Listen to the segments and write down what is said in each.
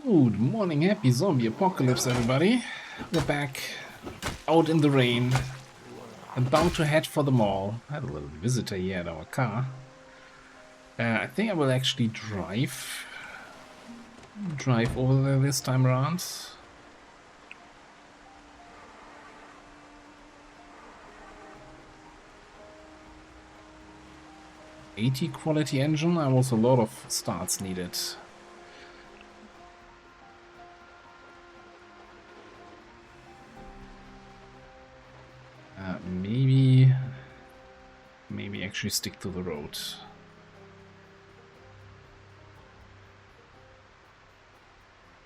Good morning, happy zombie apocalypse, everybody. We're back out in the rain, about to head for the mall. I had a little visitor here at our car. I think I will actually drive over there this time around. $80 quality engine. There was a lot of starts needed. Maybe actually stick to the road.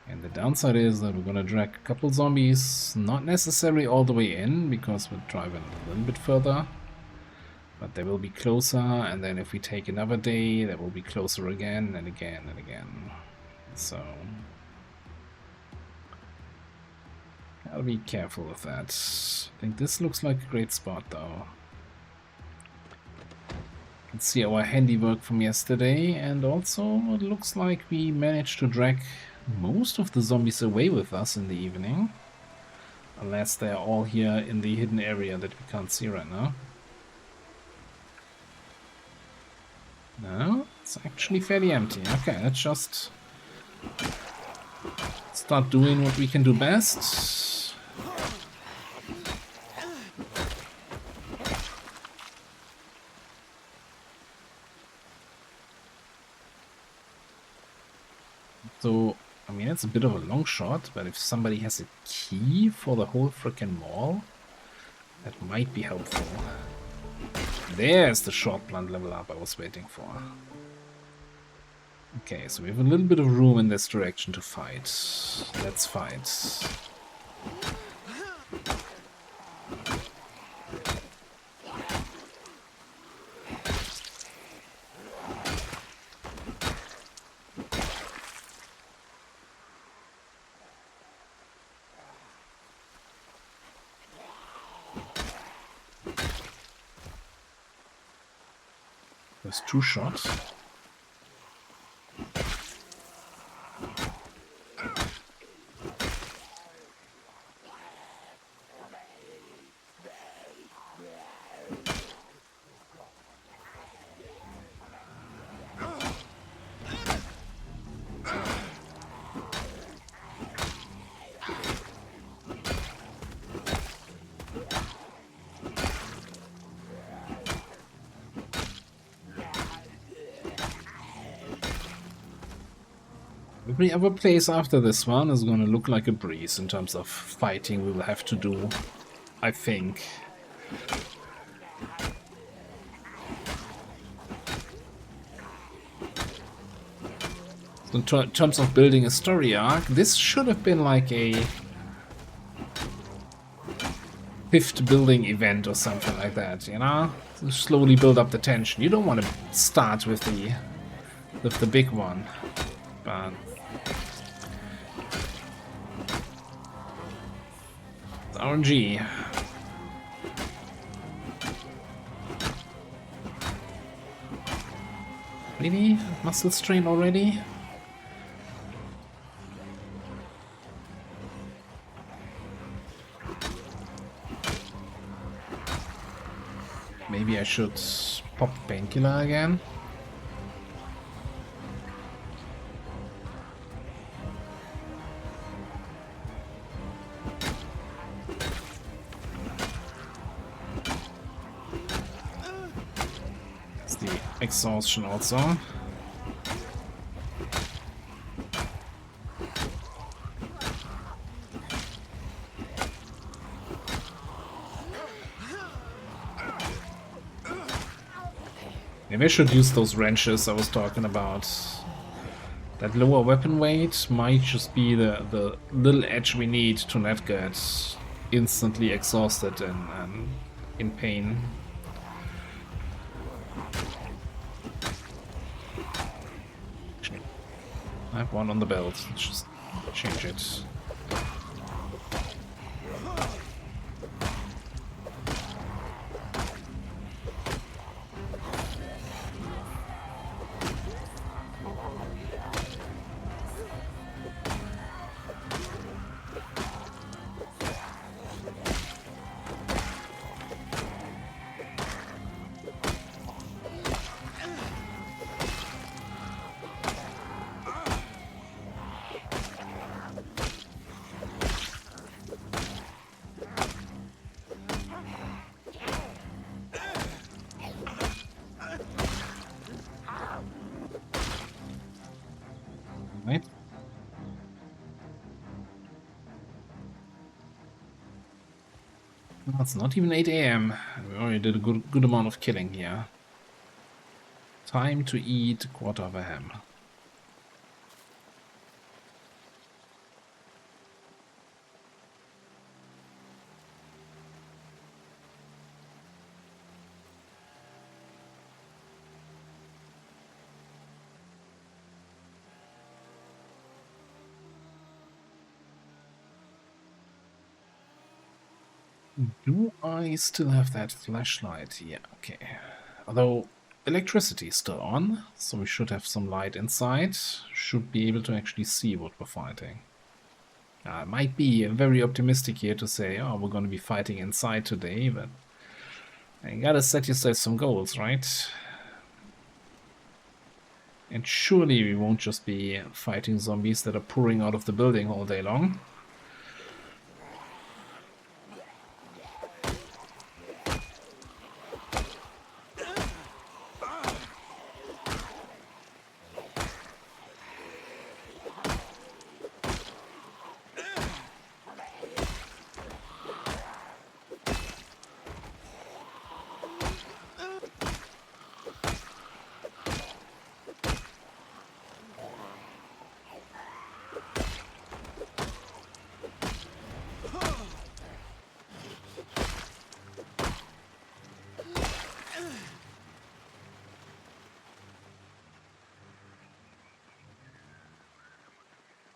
And the downside is that we're gonna drag a couple zombies, not necessarily all the way in, because we're driving a little bit further. But they will be closer, and then if we take another day, they will be closer again and again and again. So gotta be careful with that. I think this looks like a great spot though. You can see our handiwork from yesterday, and also it looks like we managed to drag most of the zombies away with us in the evening. Unless they're all here in the hidden area that we can't see right now. No, it's actually fairly empty. Okay, let's just start doing what we can do best. So, I mean, it's a bit of a long shot, but if somebody has a key for the whole frickin' mall, that might be helpful. There's the short plant level up I was waiting for. Okay, so we have a little bit of room in this direction to fight. Let's fight. There's 2 shots. Every other place after this one is going to look like a breeze in terms of fighting we will have to do, I think. So in terms of building a story arc, this should have been like a 5th building event or something like that, you know? To slowly build up the tension. You don't want to start with the big one, but RNG. Really? Muscle strain already? Maybe I should pop painkiller again. Exhaustion also. Maybe I should use those wrenches I was talking about. That lower weapon weight might just be the little edge we need to not get instantly exhausted and in pain. I have one on the belt. Let's just change it. Right? Well, it's not even 8 AM. We already did a good amount of killing here. Time to eat a quarter of a ham. Do I still have that flashlight? Yeah, okay. Although electricity is still on, so we should have some light inside. Should be able to actually see what we're fighting. It might be very optimistic here to say, oh, we're going to be fighting inside today, but you gotta set yourself some goals, right? And surely we won't just be fighting zombies that are pouring out of the building all day long.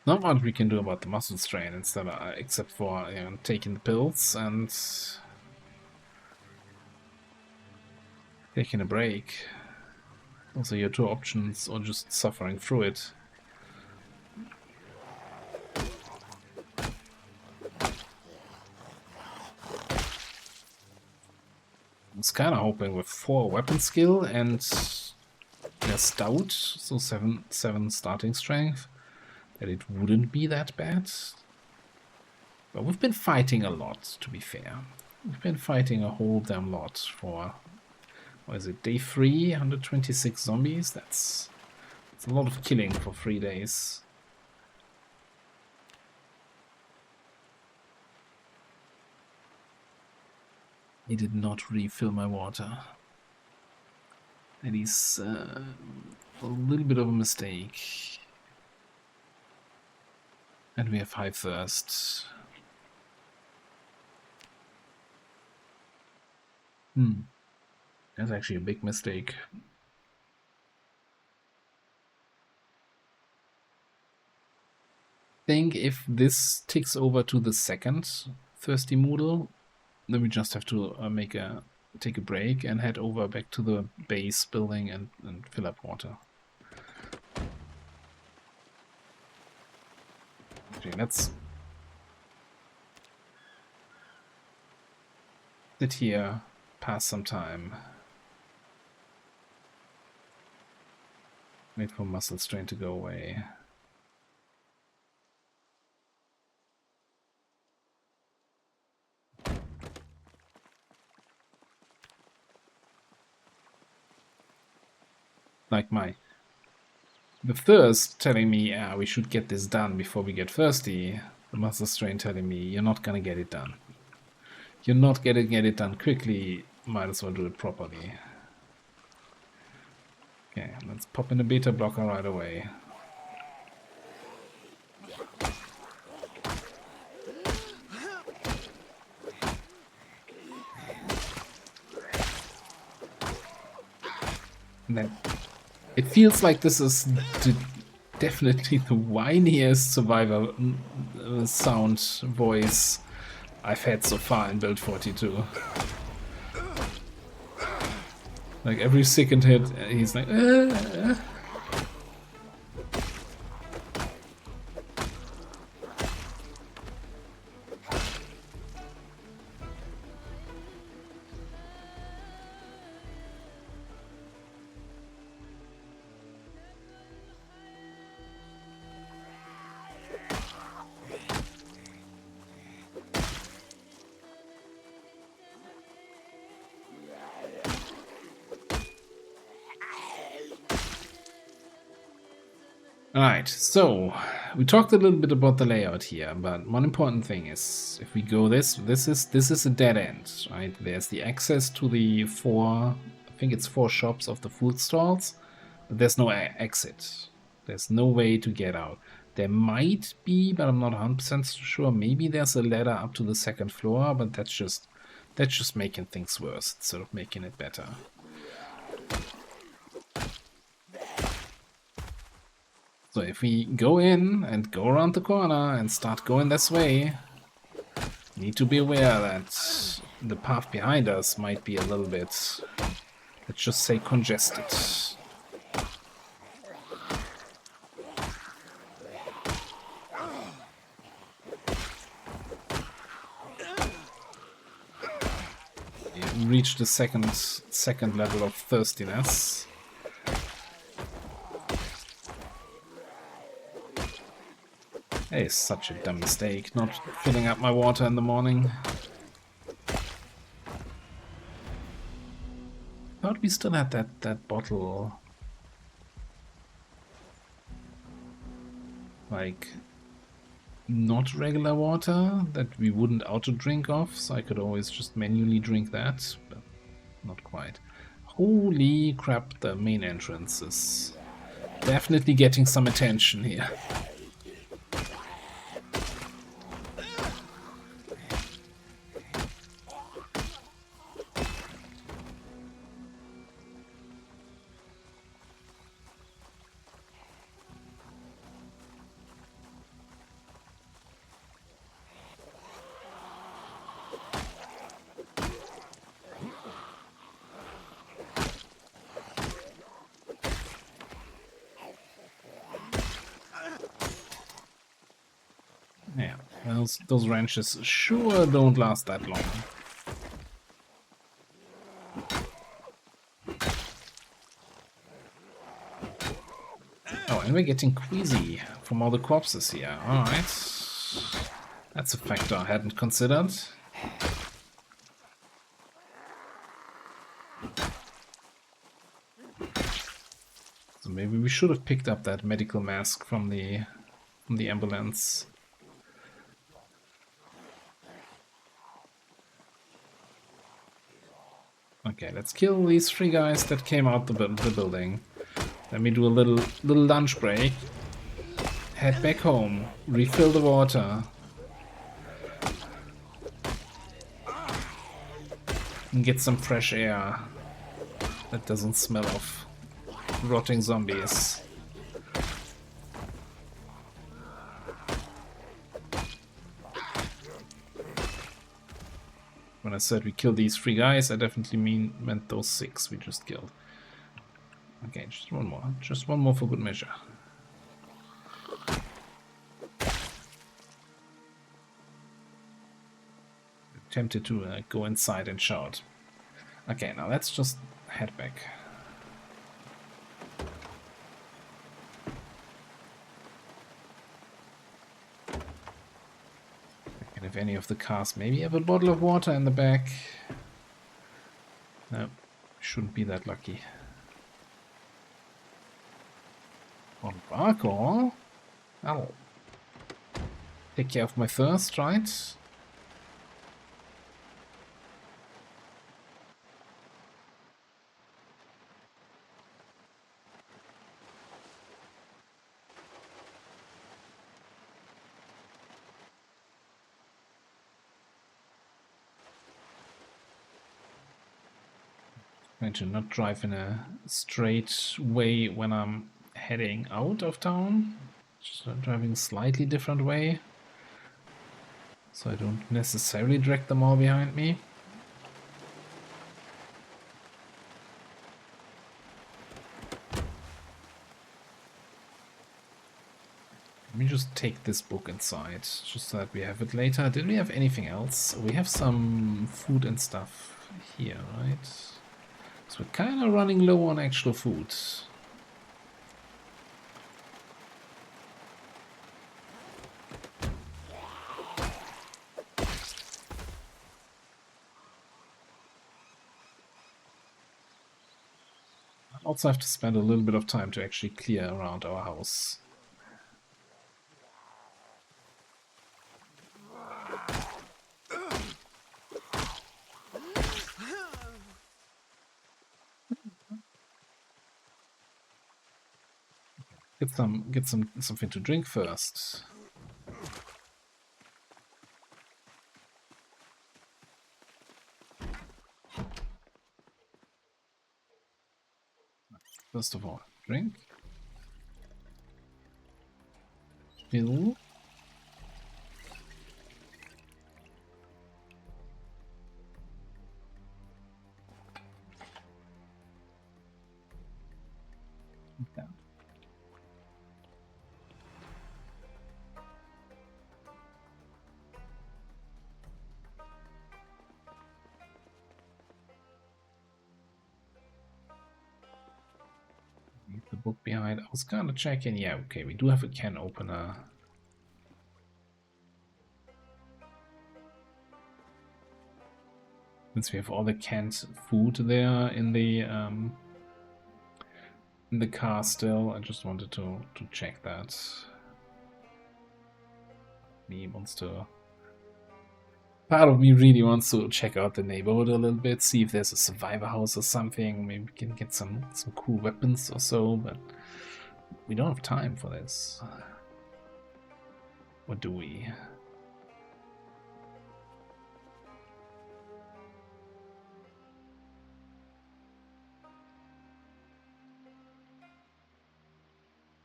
Not much we can do about the muscle strain instead of, except for taking the pills and taking a break. Those are your two options, or just suffering through it. I was kind of hoping with 4 weapon skill and they're stout, so 7 starting strength, that it wouldn't be that bad. But we've been fighting a lot, to be fair. We've been fighting a whole damn lot for, what is it, day 3, 126 zombies? That's a lot of killing for 3 days. I did not refill my water. That is a little bit of a mistake. And we have high thirst. That's actually a big mistake. I think if this ticks over to the second thirsty Moodle, then we just have to take a break and head over back to the base building and fill up water. Okay, let's sit here, pass some time. Wait for muscle strain to go away. Like the thirst telling me, we should get this done before we get thirsty. The muscle strain telling me, you're not gonna get it done. You're not gonna get it done quickly, might as well do it properly. Okay, let's pop in a beta blocker right away. And then it feels like this is definitely the whiniest survivor sound voice I've had so far in build 42. Like every second hit, he's like, Alright, so we talked a little bit about the layout here, but one important thing is if we go this is a dead end, right? There's the access to the I think it's four shops of the food stalls, but there's no exit. There's no way to get out. There might be, but I'm not 100% sure. Maybe there's a ladder up to the second floor, but that's just making things worse instead of making it better. So if we go in and go around the corner and start going this way, we need to be aware that the path behind us might be a little bit, let's just say, congested. We reached the second level of thirstiness. That is such a dumb mistake, not filling up my water in the morning. Thought we still had that bottle. Like, not regular water that we wouldn't auto drink off, so I could always just manually drink that, but not quite. Holy crap, the main entrance is definitely getting some attention here. Yeah, those wrenches sure don't last that long. Oh, and we're getting queasy from all the corpses here. Alright. That's a factor I hadn't considered. So maybe we should have picked up that medical mask from the ambulance. Okay, let's kill these three guys that came out the building. Let me do a little lunch break. Head back home. Refill the water. And get some fresh air that doesn't smell of rotting zombies. When I said we killed these three guys, I definitely meant those six we just killed. Okay, just one more. Just one more for good measure. Tempted to go inside and shout. Okay, now let's just head back. And if any of the cars maybe have a bottle of water in the back. No, shouldn't be that lucky. On alcohol? I'll take care of my thirst, right? Trying to not drive in a straight way when I'm heading out of town. Just driving a slightly different way. So I don't necessarily drag them all behind me. Let me just take this book inside, just so that we have it later. Did we have anything else? We have some food and stuff here, right? So we're kind of running low on actual food. I also have to spend a little bit of time to actually clear around our house. Get something to drink first. First of all, drink. Fill. Like that. Leave the book behind. I was kind of checking. Yeah, okay, we do have a can opener. Since we have all the canned food there in the car still, I just wanted to check that. Part of me really wants to check out the neighborhood a little bit, see if there's a survivor house or something. Maybe we can get some cool weapons or so, but we don't have time for this. What do we?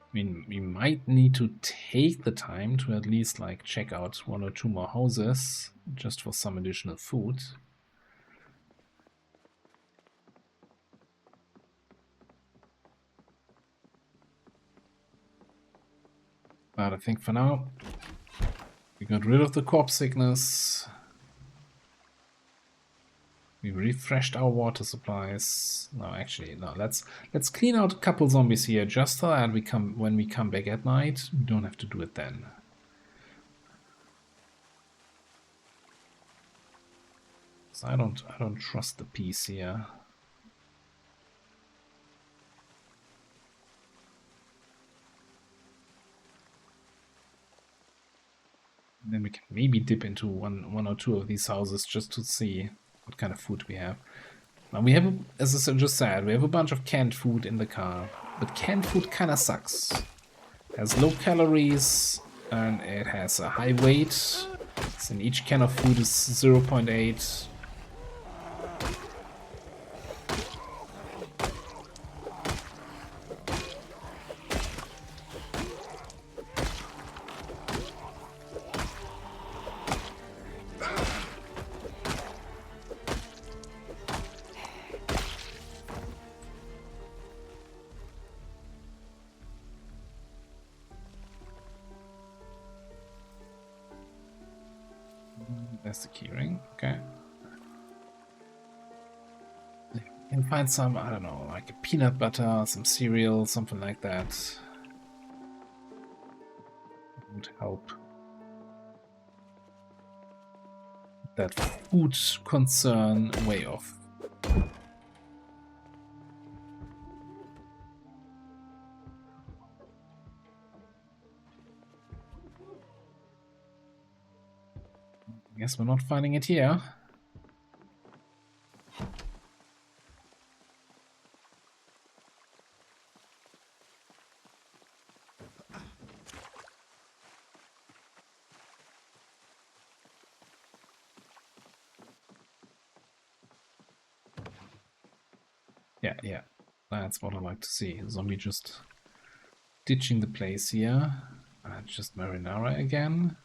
I mean, we might need to take the time to at least like check out 1 or 2 more houses just for some additional food. But I think for now, we got rid of the corpse sickness. We refreshed our water supplies. No, actually, no. Let's clean out a couple zombies here, just so that when we come back at night, we don't have to do it then. So I don't trust the peace here. And then we can maybe dip into one or two of these houses just to see what kind of food we have. Now we have, as I just said, we have a bunch of canned food in the car. But canned food kind of sucks. It has low calories and it has a high weight. So in each can of food is 0.8. That's the keyring, okay. You can find some, I don't know, like a peanut butter, some cereal, something like that. It would help. That food concern way off. Guess we're not finding it here. Yeah. That's what I like to see. Zombie just ditching the place here. Just marinara again.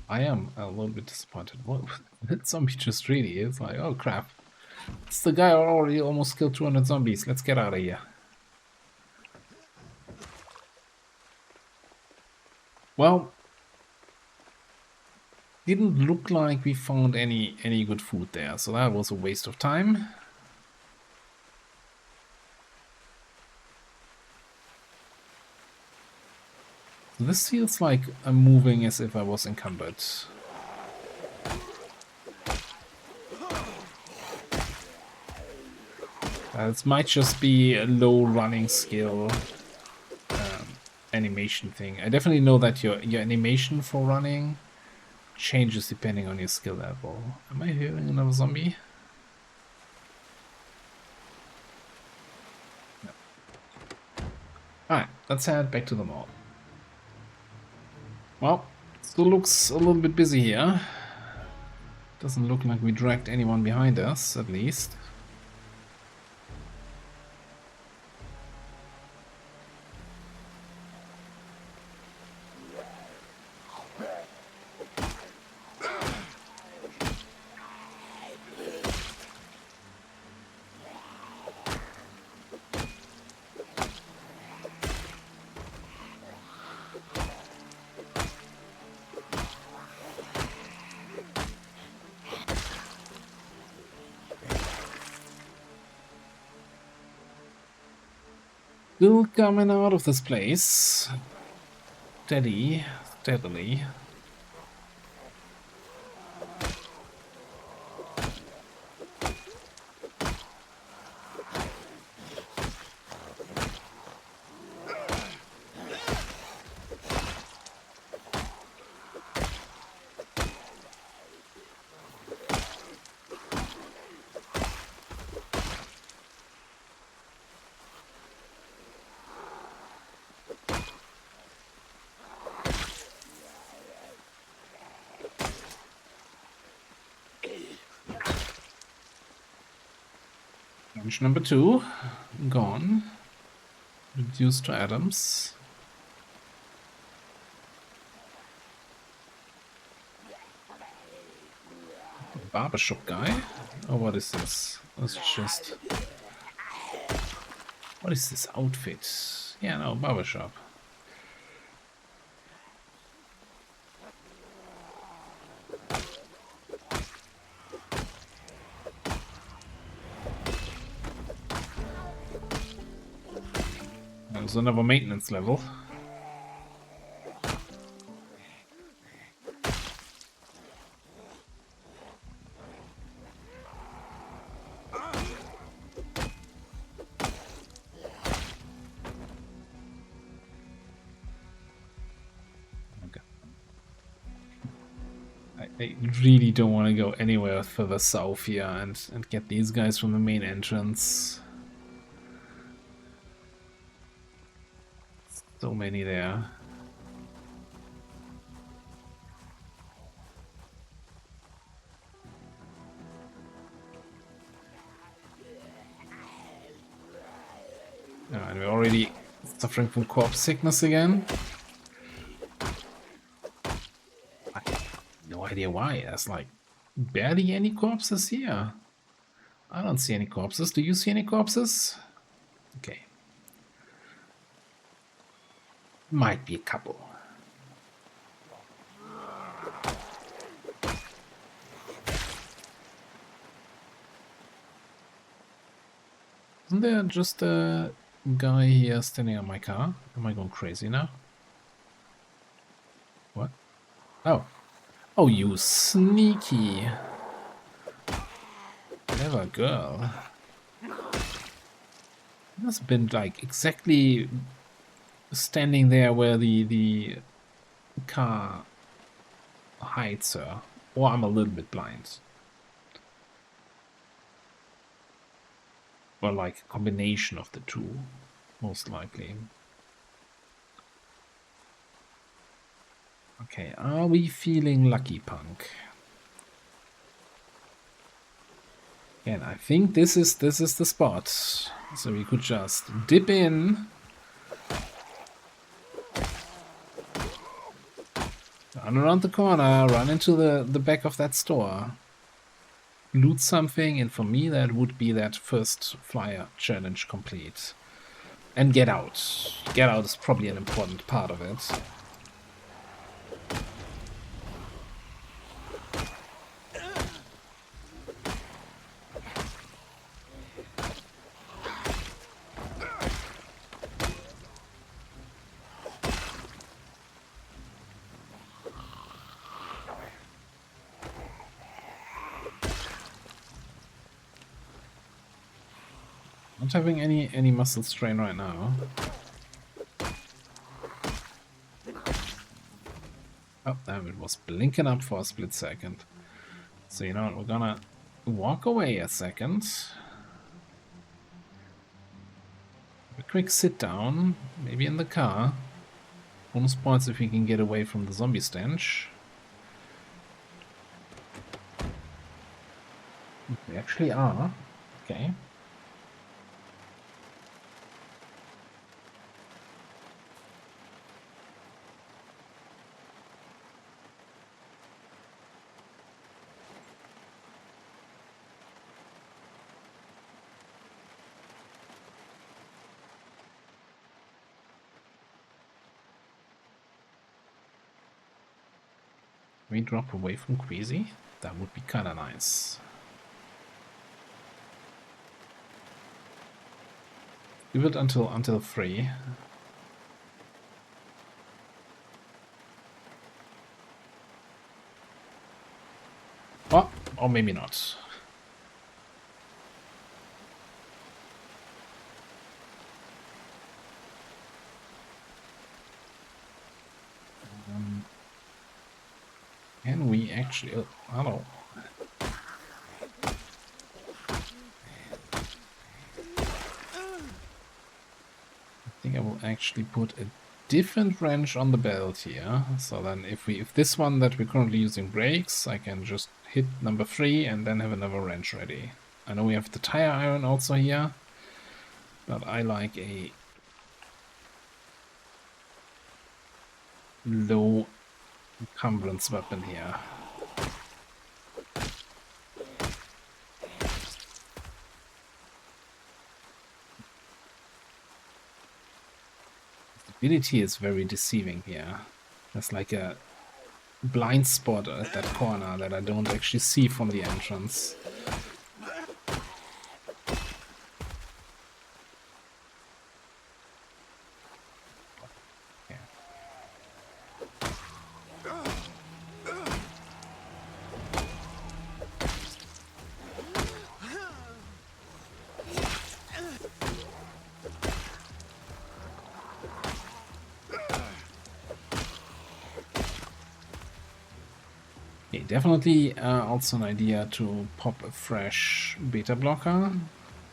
I am a little bit disappointed. What that zombie just really is like, oh crap. It's the guy who already almost killed 200 zombies. Let's get out of here. Well, didn't look like we found any good food there, so that was a waste of time. This feels like I'm moving as if I was encumbered. This might just be a low running skill animation thing. I definitely know that your animation for running changes depending on your skill level. Am I hearing another zombie? No. Alright, let's head back to the mall. Well, still looks a little bit busy here. Doesn't look like we dragged anyone behind us, at least. Still coming out of this place. Steadily. Launch number 2. Gone. Reduced to atoms. Barbershop guy? Oh, what is this? It's just... What is this outfit? Yeah, no, barbershop. There's another maintenance level. I really don't want to go anywhere further south here and get these guys from the main entrance. So many there. And we're already suffering from corpse sickness again. I have no idea why. There's like barely any corpses here. I don't see any corpses. Do you see any corpses? Okay. Might be a couple. Isn't there just a guy here standing on my car? Am I going crazy now? What? Oh. Oh, you sneaky. Clever girl. Must have been like exactly standing there where the car hides her. Or I'm a little bit blind. Or like a combination of the two, most likely. Okay, are we feeling lucky, punk? And I think this is the spot. So we could just dip in. Run around the corner, run into the back of that store. Loot something, and for me that would be that first Flier challenge complete. And get out. Get out is probably an important part of it. Not having any muscle strain right now. Oh, damn, it was blinking up for a split second. So, you know what, we're gonna walk away a second. A quick sit down, maybe in the car. Bonus points if we can get away from the zombie stench. We actually are. Okay. We drop away from Queasy. That would be kind of nice. Give it until 3. Oh, or maybe not. Can we actually... Oh, hello. I think I will actually put a different wrench on the belt here. So then if this one that we're currently using breaks, I can just hit number 3 and then have another wrench ready. I know we have the tire iron also here, but I like a low encumbrance weapon here. Stability is very deceiving here. There's like a blind spot at that corner that I don't actually see from the entrance. Definitely also an idea to pop a fresh beta blocker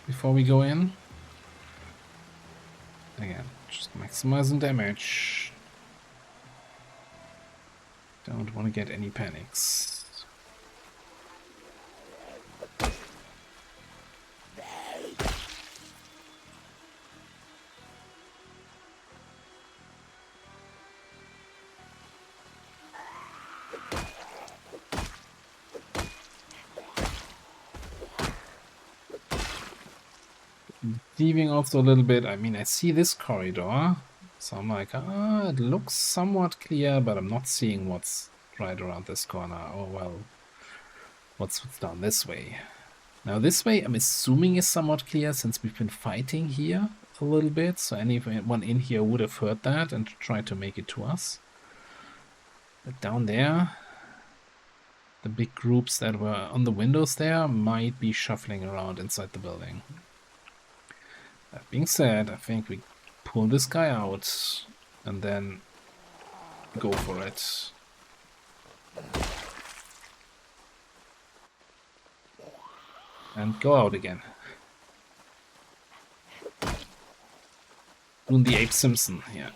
before we go in. Again, just maximizing damage. Don't want to get any panics. Deceiving also a little bit. I mean, I see this corridor, so I'm like, it looks somewhat clear, but I'm not seeing what's right around this corner. Oh well, what's down this way? Now this way, I'm assuming is somewhat clear since we've been fighting here a little bit, so anyone in here would have heard that and tried to make it to us. But down there, the big groups that were on the windows there might be shuffling around inside the building. That being said, I think we pull this guy out and then go for it. And go out again. Doing the Abe Simpson, yeah.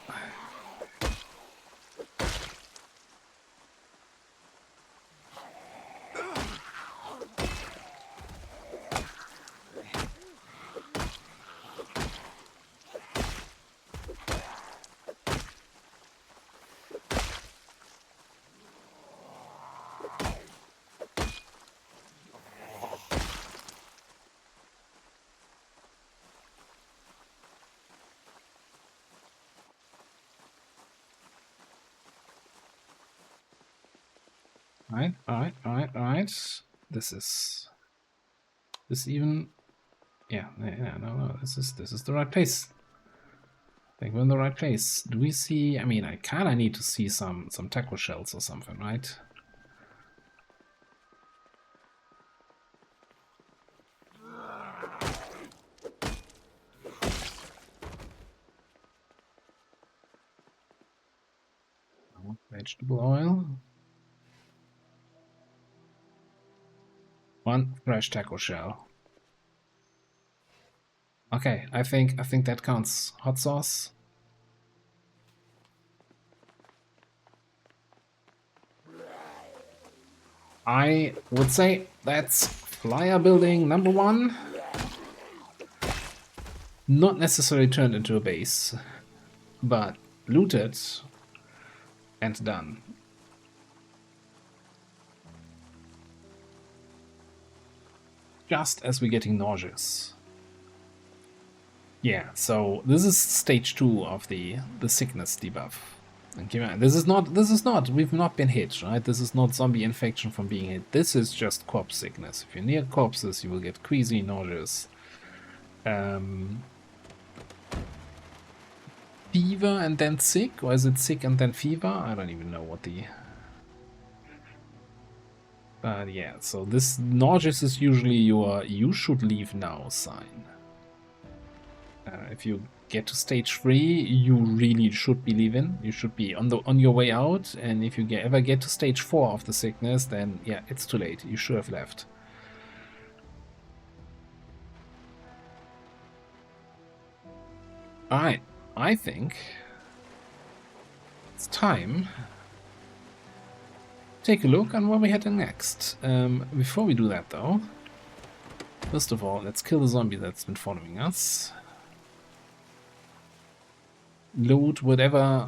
Alright. This even... Yeah, no, this is the right place. I think we're in the right place. Do we see... I mean, I kinda need to see some taco shells or something, right? vegetable oil. 1 fresh taco shell. Okay, I think that counts. Hot sauce. I would say that's Flier building number 1. Not necessarily turned into a base, but looted and done. Just as we're getting nauseous. Yeah, so this is stage 2 of the sickness debuff. And keep in mind, this is not, we've not been hit, right? This is not zombie infection from being hit. This is just corpse sickness. If you're near corpses, you will get queasy, nauseous. Fever and then sick? Or is it sick and then fever? I don't even know what the... But yeah, so this nauseous is usually your you should leave now sign. If you get to stage 3, you really should be leaving. You should be on your way out, and if you ever get to stage 4 of the sickness, then yeah, it's too late. You should have left. Alright, I think it's time to take a look on where we're heading next. Before we do that though, first of all, let's kill the zombie that's been following us. Load whatever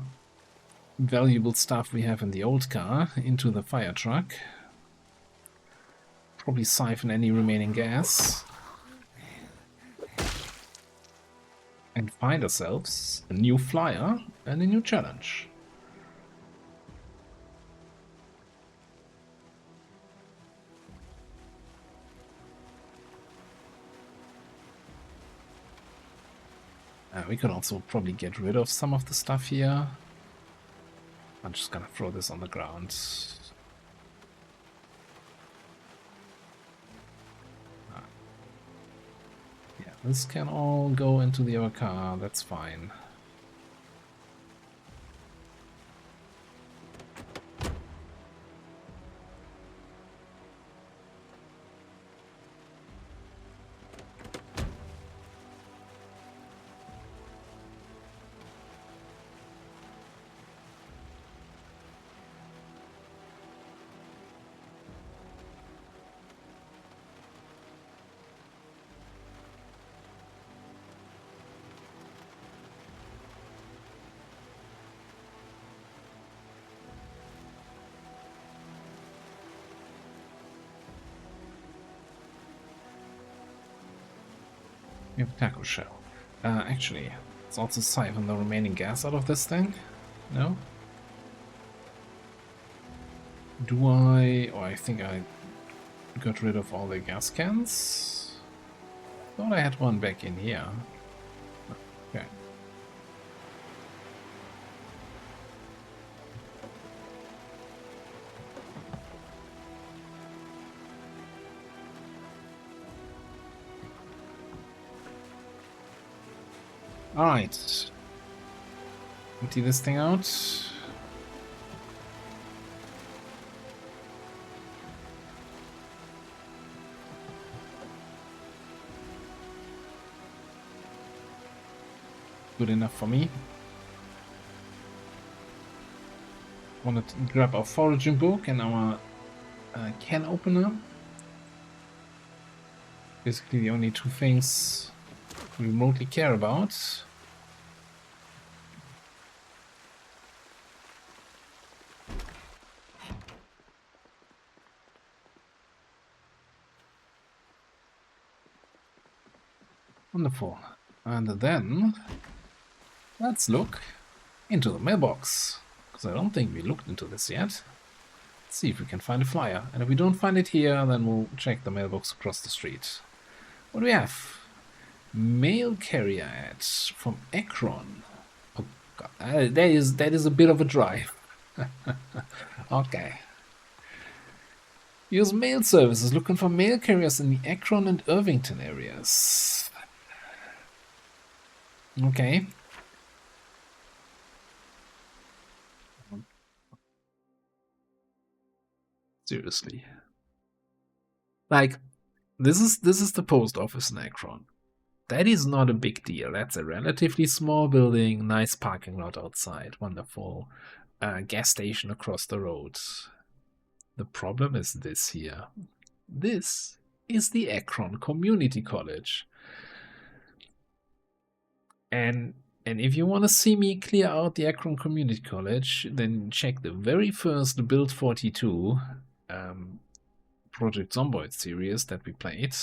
valuable stuff we have in the old car into the fire truck. Probably siphon any remaining gas. And find ourselves a new flyer and a new challenge. We could also probably get rid of some of the stuff here. I'm just gonna throw this on the ground. Yeah, this can all go into the other car, that's fine. We have a taco shell. Actually, let's also siphon the remaining gas out of this thing. No? Do I... Oh, I think I got rid of all the gas cans. Thought I had one back in here. Okay. Alright. Empty this thing out. Good enough for me. Want to grab our foraging book and our can opener. Basically the only 2 things we remotely care about. Wonderful. And then let's look into the mailbox, because I don't think we looked into this yet. Let's see if we can find a flyer. And if we don't find it here, then we'll check the mailbox across the street. What do we have? Mail carrier ad from Akron. Oh god, that is a bit of a drive. Okay. Use mail services looking for mail carriers in the Akron and Irvington areas. Okay. Seriously. Like, this is the post office in Akron. That is not a big deal. That's a relatively small building, nice parking lot outside, wonderful. Gas station across the road. The problem is this here. This is the Akron Community College. And if you want to see me clear out the Akron Community College, then check the very first Build 42 Project Zomboid series that we played,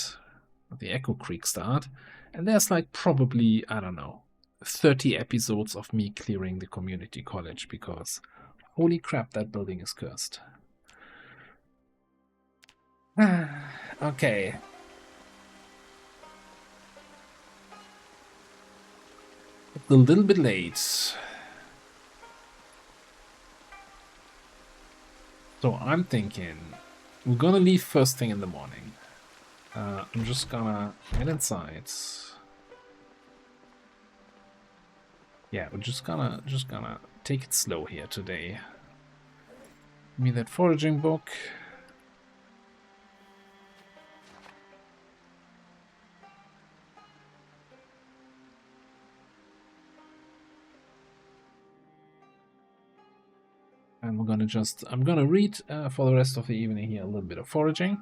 the Echo Creek start, and there's like probably, I don't know, 30 episodes of me clearing the community college because holy crap, that building is cursed. Okay. It's a little bit late. So I'm thinking we're gonna leave first thing in the morning. I'm just gonna head inside. Yeah, we're just gonna take it slow here today. Give me that foraging book. And we're gonna I'm gonna read for the rest of the evening here a little bit of foraging.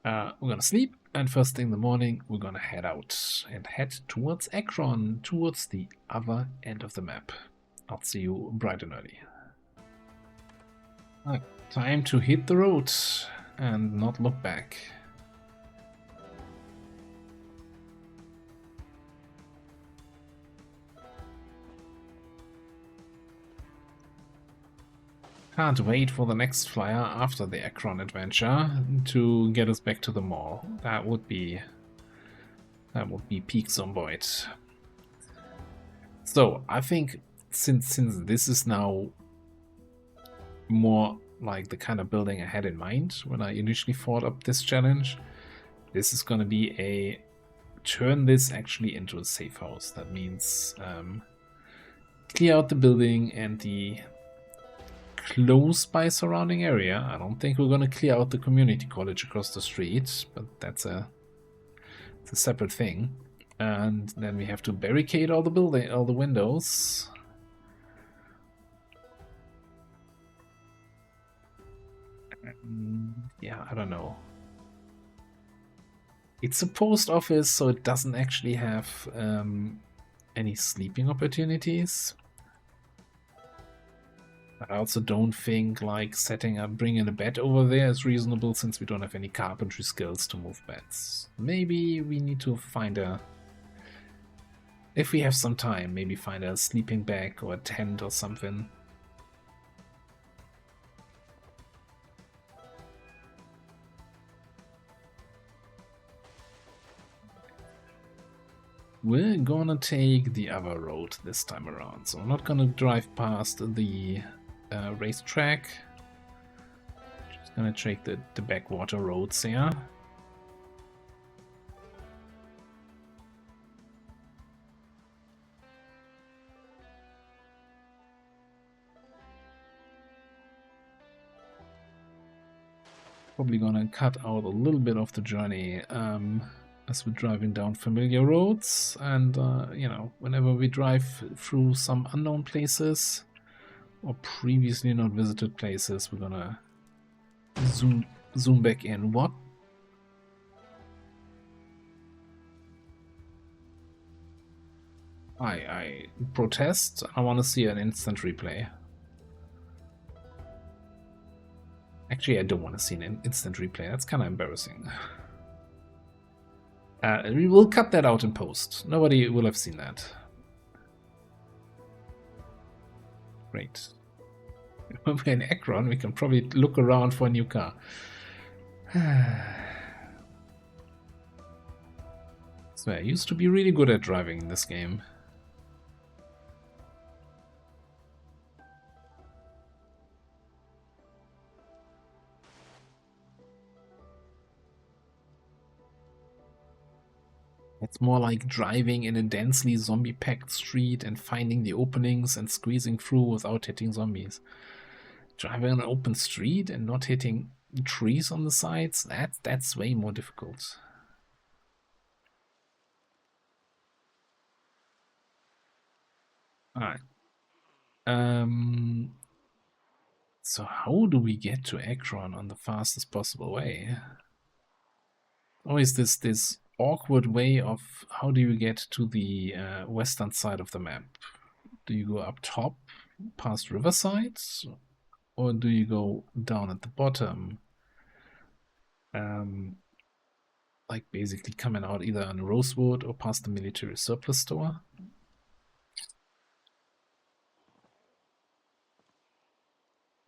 We're gonna sleep, and first thing in the morning, we're gonna head out and head towards Akron, towards the other end of the map. I'll see you bright and early. Right, time to hit the road and not look back. Can't wait for the next flyer after the Akron adventure to get us back to the mall. That would be peak Zomboid. So I think since this is now more like the kind of building I had in mind when I initially thought up this challenge, this is going to be a turn this actually into a safe house. That means clear out the building and the close by surrounding area. I don't think we're going to clear out the community college across the street, but it's a separate thing. And then we have to barricade all the windows. Yeah, I don't know. It's a post office, so it doesn't actually have any sleeping opportunities. I also don't think like bringing a bed over there is reasonable since we don't have any carpentry skills to move beds. Maybe we need to find if we have some time, maybe find a sleeping bag or a tent or something. We're gonna take the other road this time around, so I'm not gonna drive past the racetrack. Just gonna take the backwater roads here. Probably gonna cut out a little bit of the journey as we're driving down familiar roads, and you know, whenever we drive through some unknown places or previously not visited places, we're gonna zoom back in. What? I protest. I want to see an instant replay. Actually, I don't want to see an instant replay. That's kind of embarrassing. We will cut that out in post. Nobody will have seen that. Great. When we're in Akron, we can probably look around for a new car. So I used to be really good at driving in this game. It's more like driving in a densely zombie-packed street and finding the openings and squeezing through without hitting zombies. driving on an open street and not hitting trees on the sides, that's way more difficult. Alright. So how do we get to Akron on the fastest possible way? Always this awkward way of how do you get to the western side of the map? Do you go up top past Riverside, or do you go down at the bottom? Like basically coming out either on Rosewood or past the military surplus store.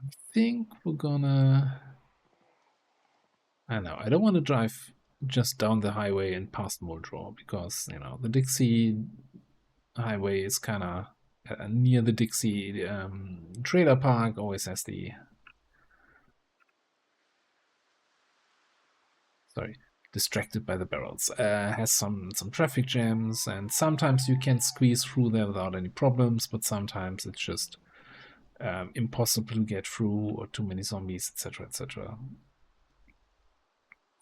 I think we're gonna... I don't know, I don't want to drive just down the highway and past Muldrow because, you know, the Dixie highway is kind of near the Dixie trailer park, always has the... Sorry, distracted by the barrels. Has some traffic jams, and sometimes you can squeeze through there without any problems, but sometimes it's just impossible to get through, or too many zombies, etc., etc.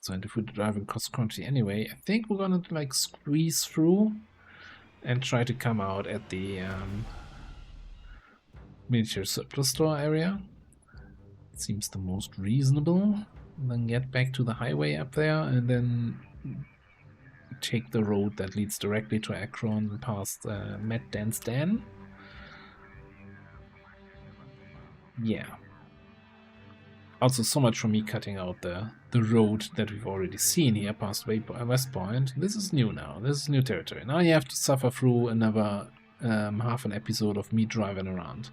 So, and if we're driving cross country anyway, I think we're gonna like squeeze through and try to come out at the miniature surplus store area. It seems the most reasonable. And then get back to the highway up there, and then take the road that leads directly to Akron past Matt Dan's Den. Yeah. Also, so much for me cutting out the road that we've already seen here past West Point. This is new now. This is new territory. Now you have to suffer through another half an episode of me driving around.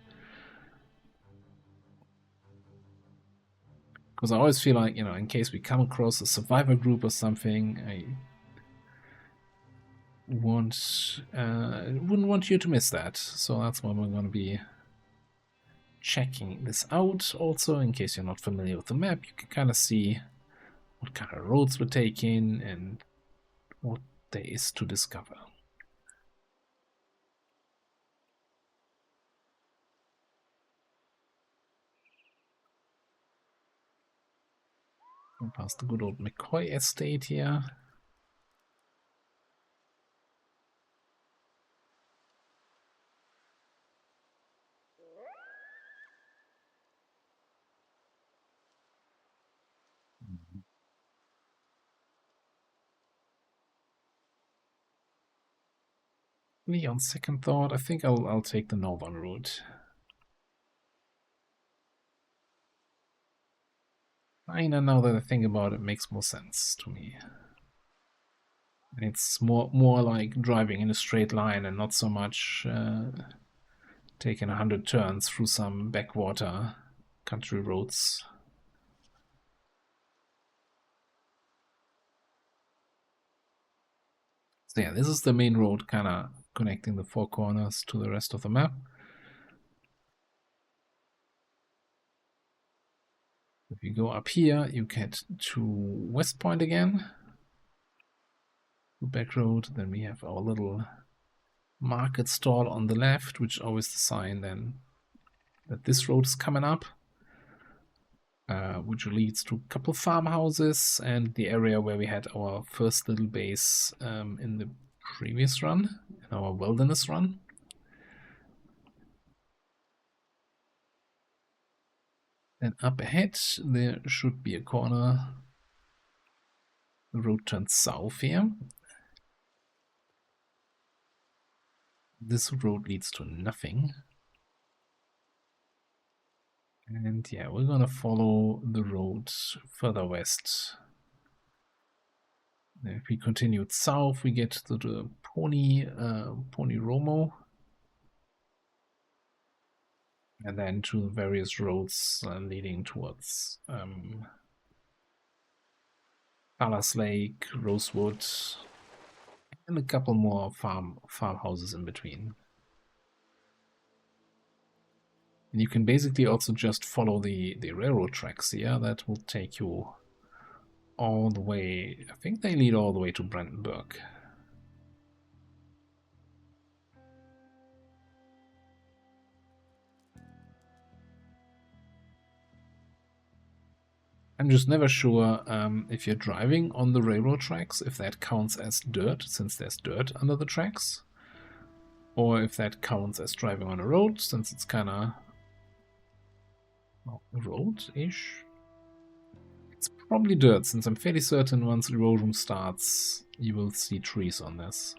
Because I always feel like, you know, in case we come across a survivor group or something, I wouldn't want you to miss that. So that's why we're going to be checking this out. Also, in case you're not familiar with the map, you can kind of see what kind of roads we're taking and what there is to discover. We'll pass the good old McCoy estate here. On second thought, I think I'll take the northern route. Now that I think about it, makes more sense to me. It's more like driving in a straight line and not so much taking 100 turns through some backwater country roads. So yeah, this is the main road kind of connecting the four corners to the rest of the map. If you go up here, you get to West Point again. Back road, then we have our little market stall on the left, which is always the sign then that this road is coming up, which leads to a couple farmhouses and the area where we had our first little base in the previous run, in our wilderness run. And up ahead, there should be a corner. The road turns south here. This road leads to nothing. And yeah, we're gonna follow the road further west. If we continued south, we get to the Pony Romo. And then to the various roads leading towards Palace Lake, Rosewood, and a couple more farmhouses in between. And you can basically also just follow the railroad tracks here. That will take you all the way. I think they lead all the way to Brandenburg. I'm just never sure if you're driving on the railroad tracks, if that counts as dirt, since there's dirt under the tracks, or if that counts as driving on a road, since it's kind of road-ish. It's probably dirt, since I'm fairly certain once erosion starts, you will see trees on this.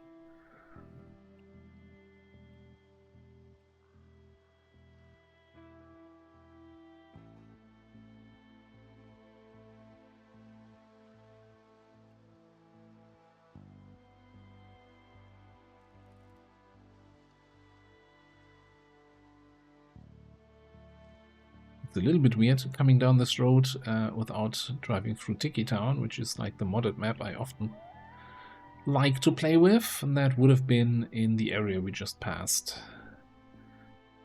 It's a little bit weird coming down this road without driving through Tiki Town, which is like the modded map I often like to play with, and that would have been in the area we just passed.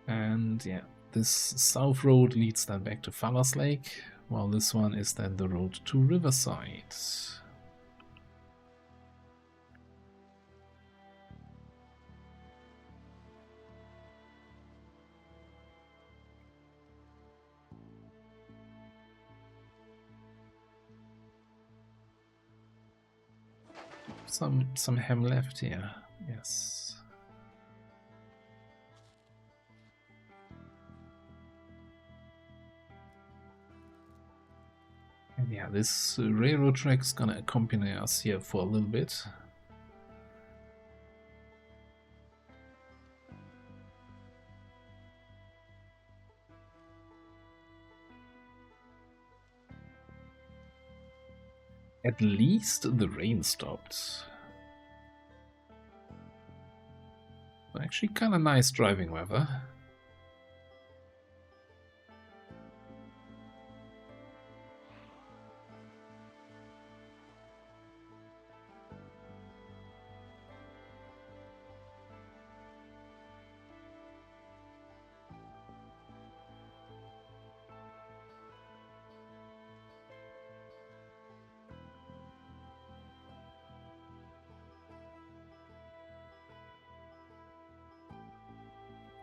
And yeah, this south road leads then back to Fallas Lake, while this one is then the road to Riverside. Some hem left here, yes. And yeah, this railroad track is gonna accompany us here for a little bit. At least the rain stopped. Actually, kind of nice driving weather.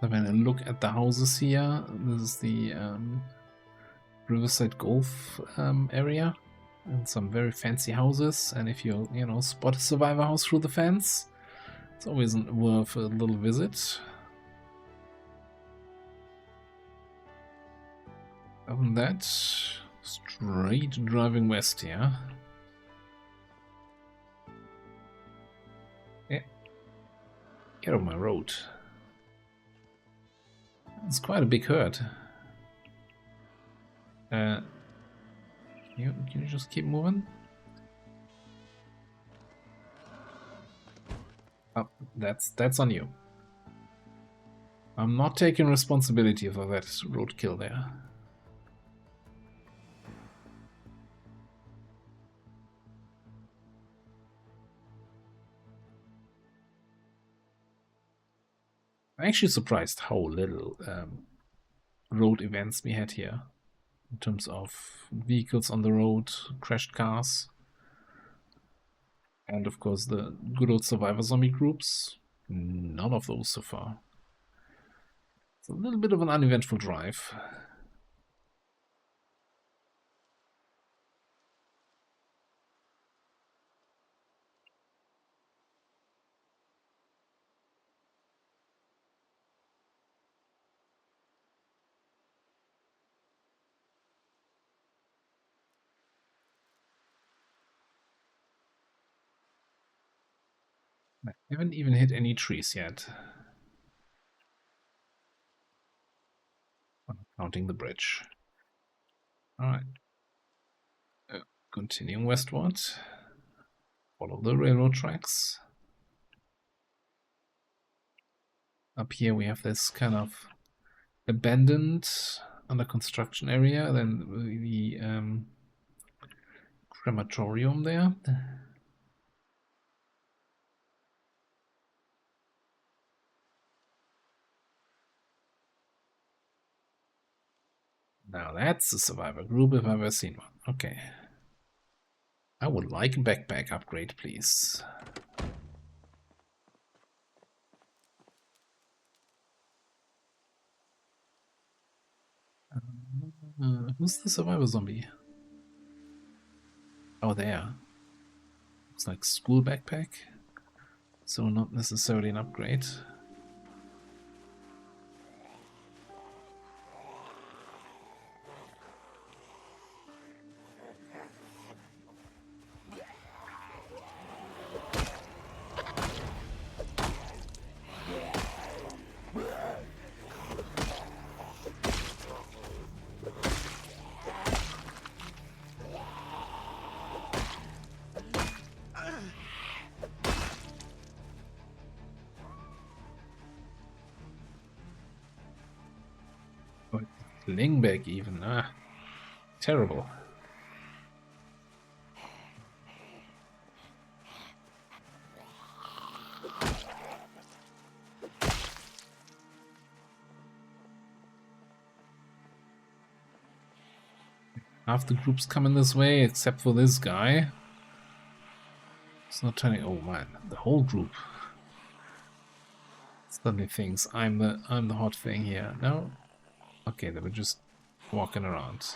When I look at the houses here, this is the Riverside Golf area, and some very fancy houses. And if you spot a survivor house through the fence, it's always worth a little visit. Other than that, straight driving west here. Yeah, get off my road. It's quite a big herd. Can you just keep moving? Oh, that's on you. I'm not taking responsibility for that roadkill there. I'm actually surprised how little road events we had here in terms of vehicles on the road, crashed cars, and of course the good old survivor zombie groups. None of those so far. It's a little bit of an uneventful drive. I haven't even hit any trees yet. I'm counting the bridge. Alright. Continuing westward. Follow the railroad tracks. Up here we have this kind of abandoned under construction area, then the crematorium there. Now that's a survivor group if I've ever seen one. Okay. I would like a backpack upgrade, please. Who's the survivor zombie? Oh, there. Looks like school backpack. So not necessarily an upgrade. Oh, sling back even. Ah, terrible. Half the group's coming this way, except for this guy. It's not turning. Oh man, the whole group suddenly thinks I'm the hot thing here. No, okay, they were just walking around.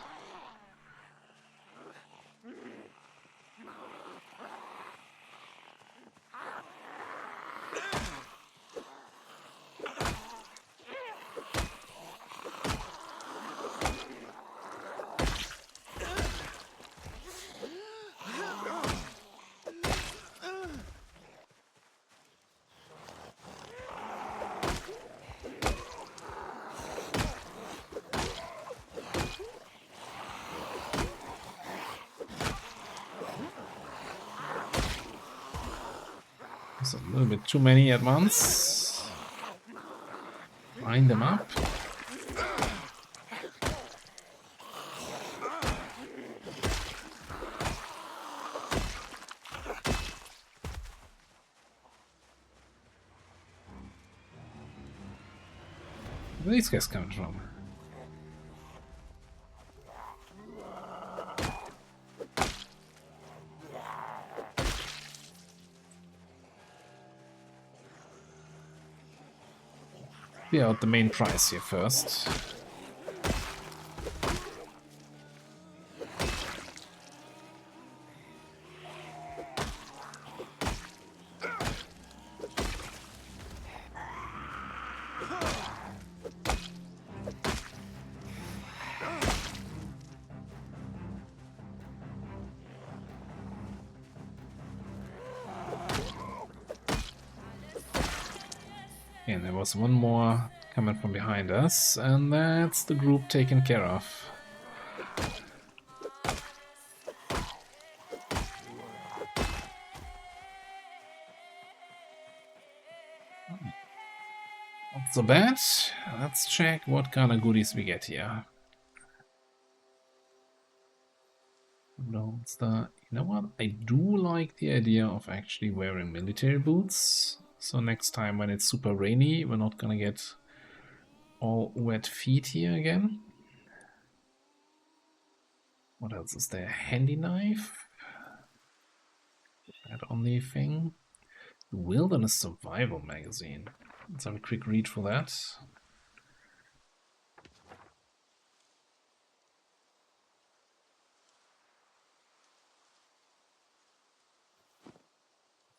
There's a little bit too many at once. Line them up. Where are these guys coming from? Clear out the main prize here first. And there was one more coming from behind us, and that's the group taken care of. Not so bad. Let's check what kind of goodies we get here. No, it's the... You know what? I do like the idea of actually wearing military boots. So next time when it's super rainy, we're not gonna get all wet feet here again. What else is there? Handy knife? That only thing? Wilderness Survival magazine. Let's have a quick read for that.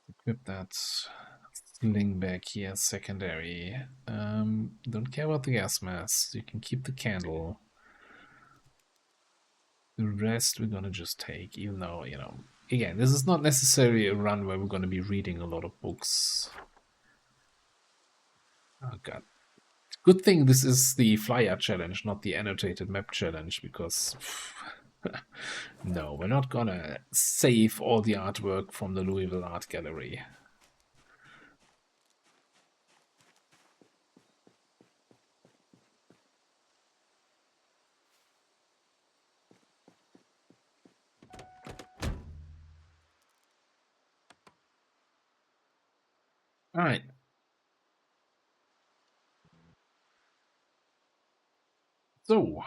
Equip that sling back here, secondary. Don't care about the gas mask. You can keep the candle. The rest we're gonna just take, even though, you know, again, this is not necessarily a run where we're gonna be reading a lot of books. Oh god. Good thing this is the Flier challenge, not the annotated map challenge, because no, we're not gonna save all the artwork from the Louisville Art Gallery. All right. So,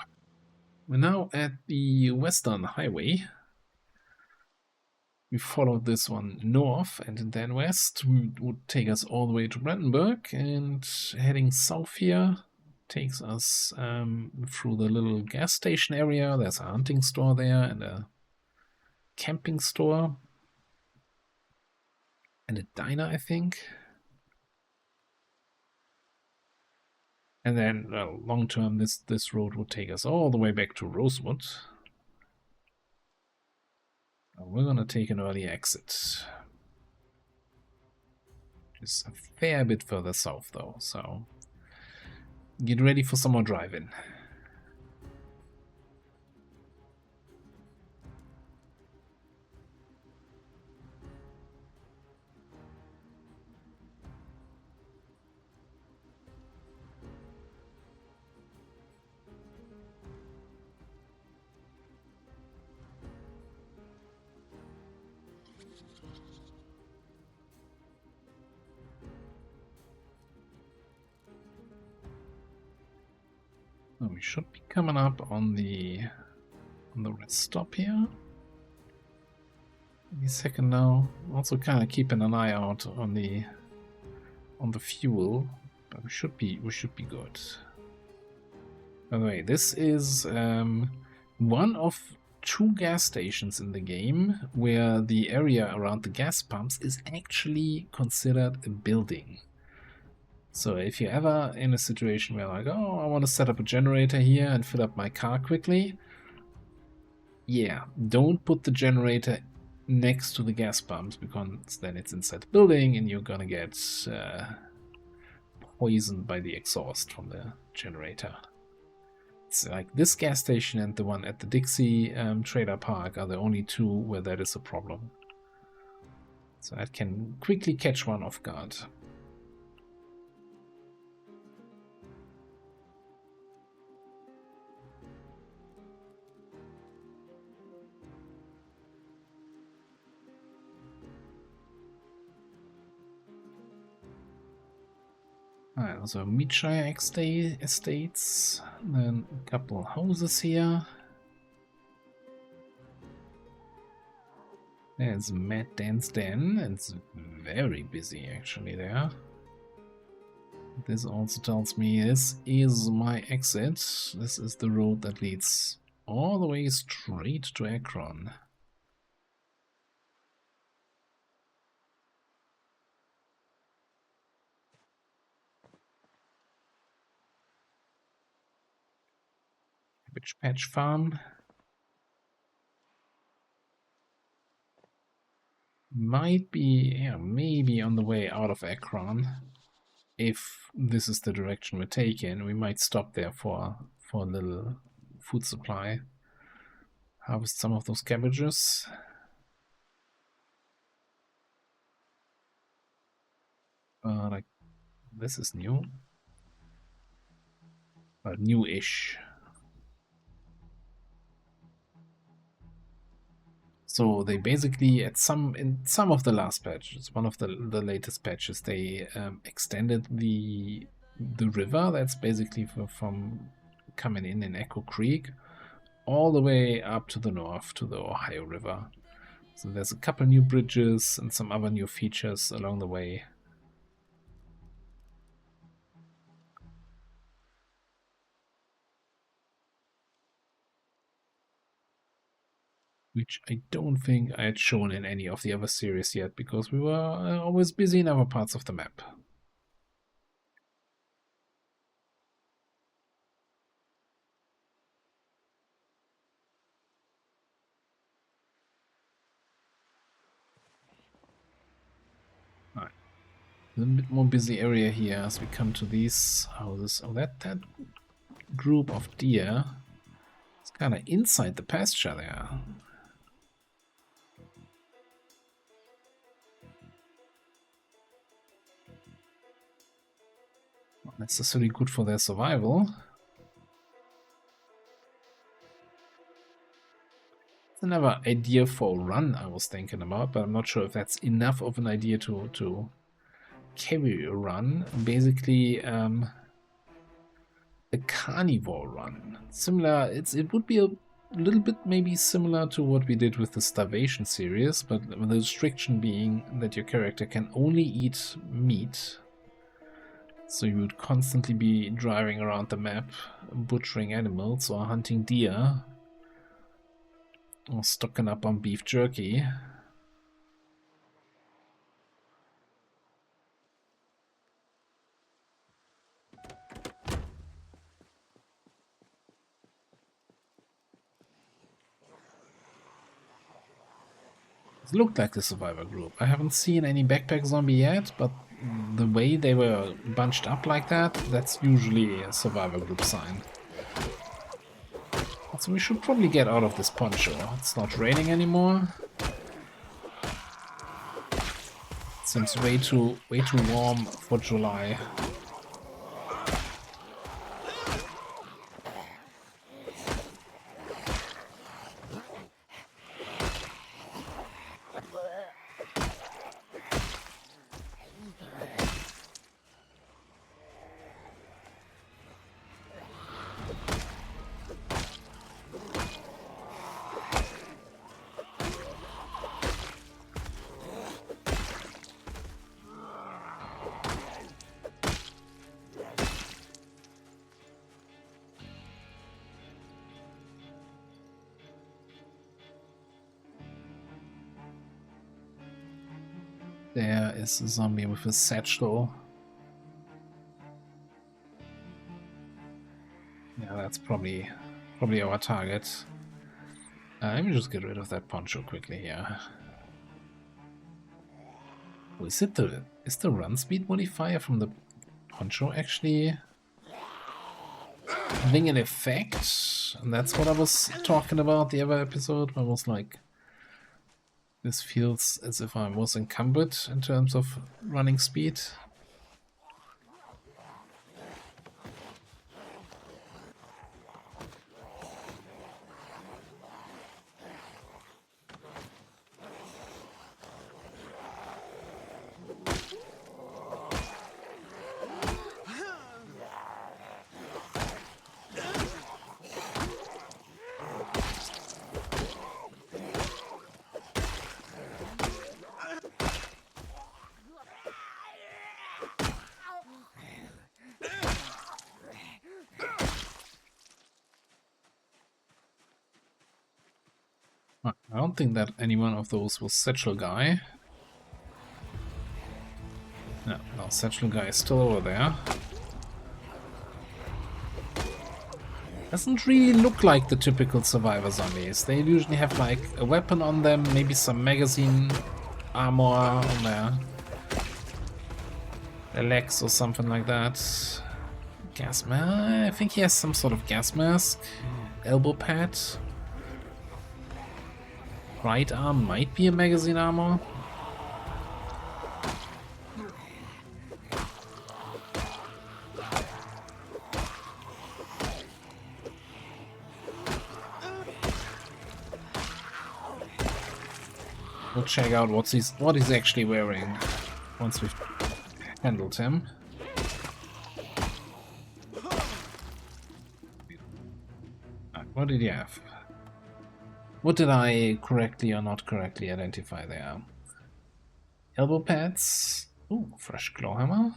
we're now at the Western Highway. We followed this one north and then west would take us all the way to Brandenburg, and heading south here takes us through the little gas station area. There's a hunting store there and a camping store and a diner, I think. And then, well, long term, this road would take us all the way back to Rosewood. We're gonna take an early exit. It's a fair bit further south, though, so get ready for some more driving. Oh, we should be coming up on the rest stop here. Any second now. Also kind of keeping an eye out on the fuel, but we should be good. By the way, this is one of 2 gas stations in the game where the area around the gas pumps is actually considered a building. So if you're ever in a situation where like, oh, I want to set up a generator here and fill up my car quickly, yeah, don't put the generator next to the gas pumps, because then it's inside the building and you're gonna get poisoned by the exhaust from the generator. It's like this gas station and the one at the Dixie trailer park are the only 2 where that is a problem. So that can quickly catch one off guard. Alright, so Midshire Estates, then a couple houses here. There's Mad Dance Den, it's very busy actually there. This also tells me this is my exit. This is the road that leads all the way straight to Akron. Cabbage Patch Farm. Might be, yeah, maybe on the way out of Akron. If this is the direction we're taking, we might stop there for a little food supply. Harvest some of those cabbages. Like, this is new. New-ish. So they basically, in some of the last patches, one of the latest patches, they extended the river that's basically from coming in Echo Creek all the way up to the north to the Ohio River. So there's a couple new bridges and some other new features along the way. Which I don't think I had shown in any of the other series yet, because we were always busy in other parts of the map. Alright. A little bit more busy area here as we come to these houses. Oh, that group of deer is kind of inside the pasture there. Not necessarily good for their survival. It's another idea for a run I was thinking about, but I'm not sure if that's enough of an idea to carry a run. Basically, a carnivore run. Similar, it would be a little bit maybe similar to what we did with the Starvation series, but the restriction being that your character can only eat meat. So you would constantly be driving around the map, butchering animals or hunting deer. Or stocking up on beef jerky. It looked like the survivor group. I haven't seen any backpack zombie yet, but the way they were bunched up like that, that's usually a survivor group sign. So we should probably get out of this poncho. It's not raining anymore. It seems way too warm for July. There is a zombie with a satchel. Yeah, that's probably our target. Let me just get rid of that poncho quickly here. Oh, is the run speed modifier from the poncho actually having an effect? And that's what I was talking about the other episode. I was like, this feels as if I was encumbered in terms of running speed. I don't think that any one of those was Satchel Guy. No, Satchel Guy is still over there. Doesn't really look like the typical survivor zombies. They usually have like a weapon on them, maybe some magazine armor on their legs or something like that. Gas mask? I think he has some sort of gas mask. Elbow pad. Right arm might be a magazine armor. We'll check out what he's actually wearing once we've handled him. What did he have? What did I correctly or not correctly identify there? Elbow pads. Ooh, fresh claw hammer.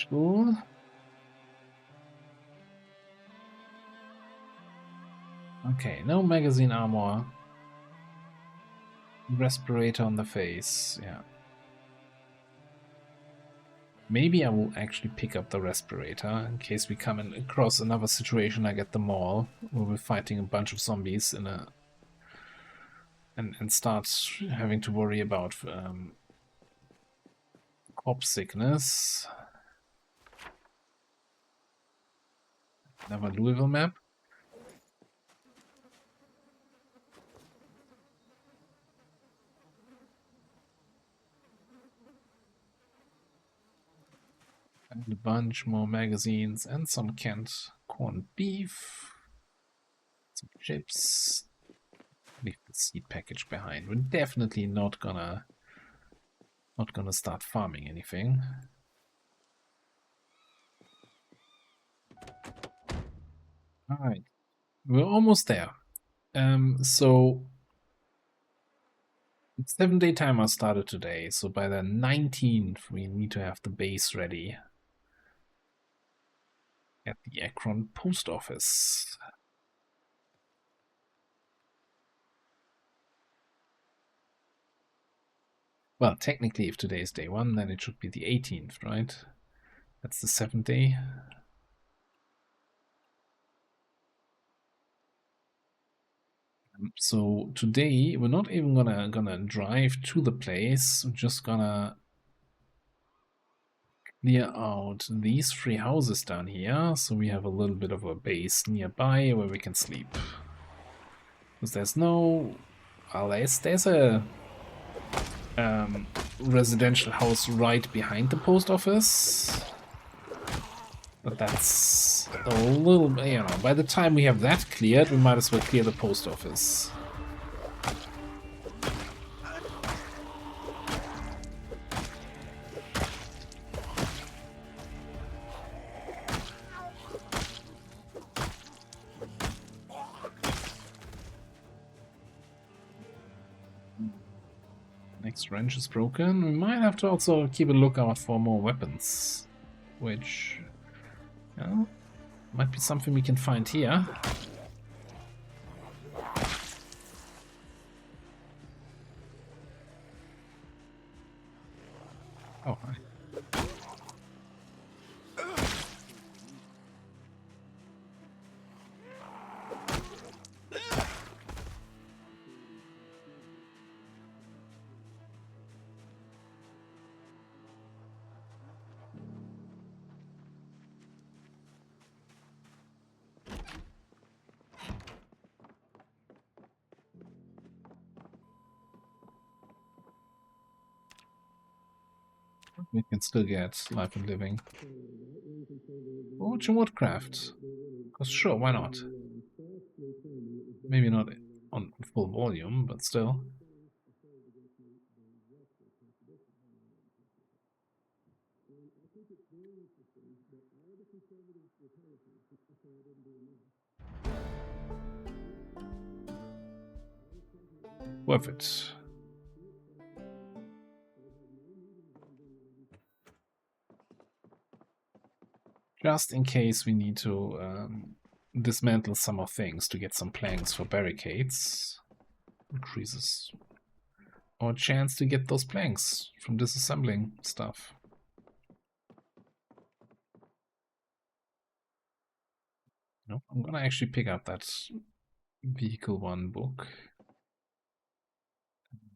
Cool. Okay, no magazine armor. Respirator on the face, yeah. Maybe I will actually pick up the respirator in case we come across another situation like at the mall where we're fighting a bunch of zombies in a and start having to worry about corpse sickness. Another Louisville map. And a bunch more magazines and some canned corned beef. Some chips. Leave the seed package behind. We're definitely not gonna start farming anything. Alright. We're almost there. So 7-day timer started today, so by the 19th we need to have the base ready at the Akron post office. Well, technically, if today is day 1, then it should be the 18th, right? That's the 7th day. So today we're not even gonna drive to the place. We're just gonna clear out these 3 houses down here, so we have a little bit of a base nearby where we can sleep. Because there's no, well, there's a residential house right behind the post office, but that's a little, you know, by the time we have that cleared, we might as well clear the post office. Next wrench is broken. We might have to also keep a lookout for more weapons, which, you know, might be something we can find here. Oh, hi. We can still get life and living. Fortune woodcraft. Because sure, why not? Maybe not on full volume, but still. Worth it. Just in case we need to dismantle some of things to get some planks for barricades. Increases our chance to get those planks from disassembling stuff. No, I'm gonna actually pick up that vehicle 1 book.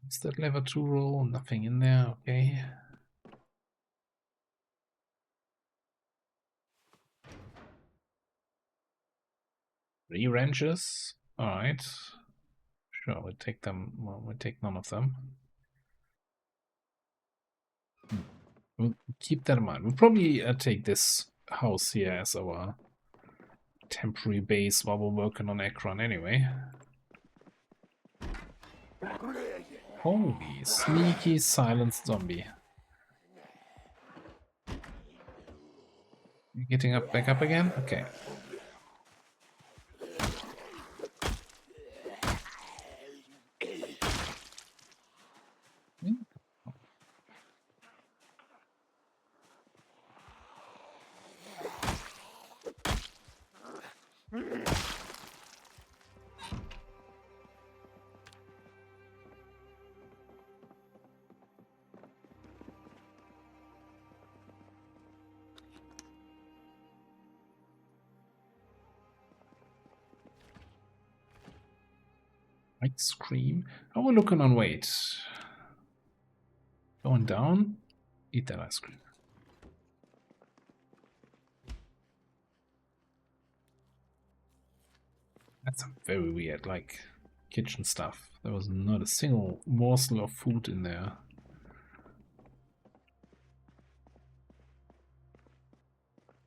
Is that lever 2 roll? Nothing in there, okay. Three wrenches. Alright. Sure, we'll take them. Well, we'll take none of them. We'll keep that in mind. We'll probably take this house here as our temporary base while we're working on Akron anyway. Holy sneaky silent zombie. You getting up back up again? Okay. Ice cream. How are we looking on weight? Going down? Eat that ice cream. That's very weird, like kitchen stuff. There was not a single morsel of food in there.